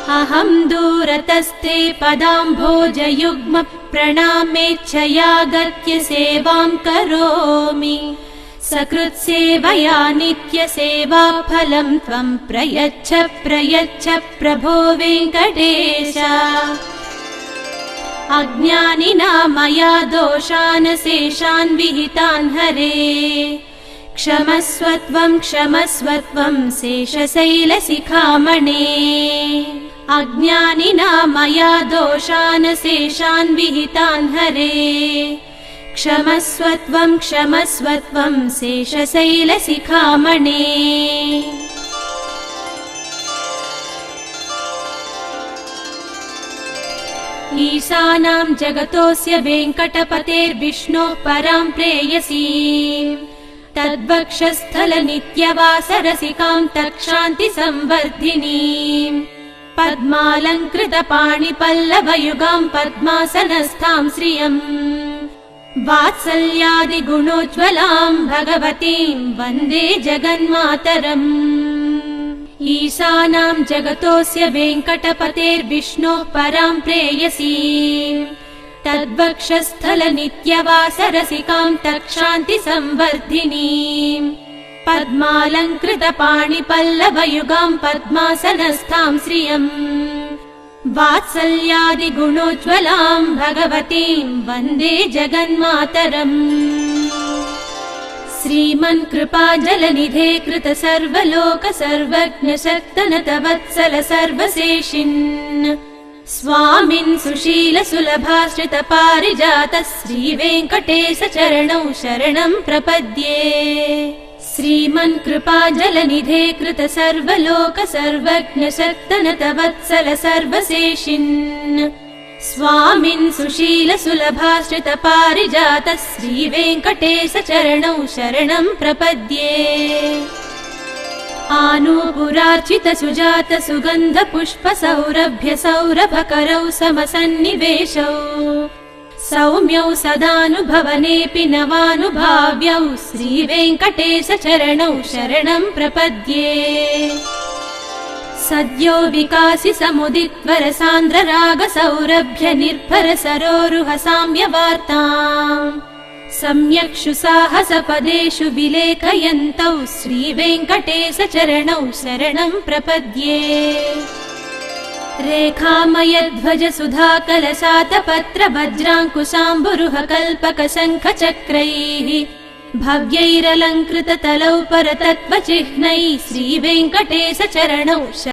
अहं दूरतस्ते पदाम्भोजयुग्म प्रणामेच्छयागत्य सेवां करोमि। सकृत्सेवया नित्यसेवाफलं त्वं प्रयच्छ प्रयच्छ प्रभो वेङ्कटेश। अज्ञानिना मया दोषान् शेषान् विहितान् हरे। क्षमस्वत्वं क्षमस्वत्वं शेषशैलशिखामणे। अज्ञानिना मया दोषान् शेषान् विहितान् हरे। क्षमस्वत्वं क्षमस्वत्वं शेषशैलशिखामणे। ईशानां जगतोऽस्य वेङ्कटपतेर्विष्णोः परां प्रेयसीम्। तद्वक्षस्थलनित्यवासरसिकां तत्क्षान्तिसंवर्धिनीम्। पद्मालङ्कृतपाणिपल्लवयुगां पद्मासनस्थां श्रियम्। वात्सल्यादिगुणोज्ज्वलां भगवतीं वन्दे जगन्मातरम्। ईशानां जगतोऽस्य वेङ्कटपतेर्विष्णोः परां प्रेयसीम्। तद्वक्षस्थलनित्यवासरसिकां तत्क्षान्तिसंवर्धिनीम्। पद्मालङ्कृतपाणिपल्लवयुगां पद्मासनस्थां श्रियम्। वात्सल्यादिगुणोज्ज्वलां भगवतीं वन्दे जगन्मातरम्। श्रीमन्कृपाजलनिधे कृत सर्वलोक सर्वज्ञ शक्तनत वत्सल सर्वशेषिन्। स्वामिन् सुशील सुलभाश्रित पारिजात श्रीवेङ्कटेश चरणौ शरणं प्रपद्ये। श्रीमन्कृपाजलनिधे कृत सर्वलोक सर्वज्ञ शक्तनत वत्सल सर्वशेषिन्। स्वामिन् सुशील सुलभाश्रित पारिजात श्रीवेङ्कटेश चरणौ शरणं प्रपद्ये। आनूपुरार्चित सुजात सुगन्ध पुष्प सौरभ्य सौरभकरौ समसन्निवेशौ। सौम्यौ सदानुभवनेऽपि नवानुभाव्यौ श्रीवेङ्कटेश चरणौ शरणं प्रपद्ये। सद्यो विकासि समुदित्वर सान्द्र राग सौरभ्य निर्भर सरोरुह साम्यवार्ताम्। सम्यक्षु साहसपदेषु विलेखयन्तौ श्रीवेङ्कटेश चरणौ शरणं प्रपद्ये। रेखामयध्वज सुधाकलशातपत्र वज्राङ्कुशाम्बुरुह कल्पक शङ्ख चक्रैः। भव्यैरलङ्कृत तलौ परतत्त्वचिह्नैः श्रीवेङ्कटेश चरणौ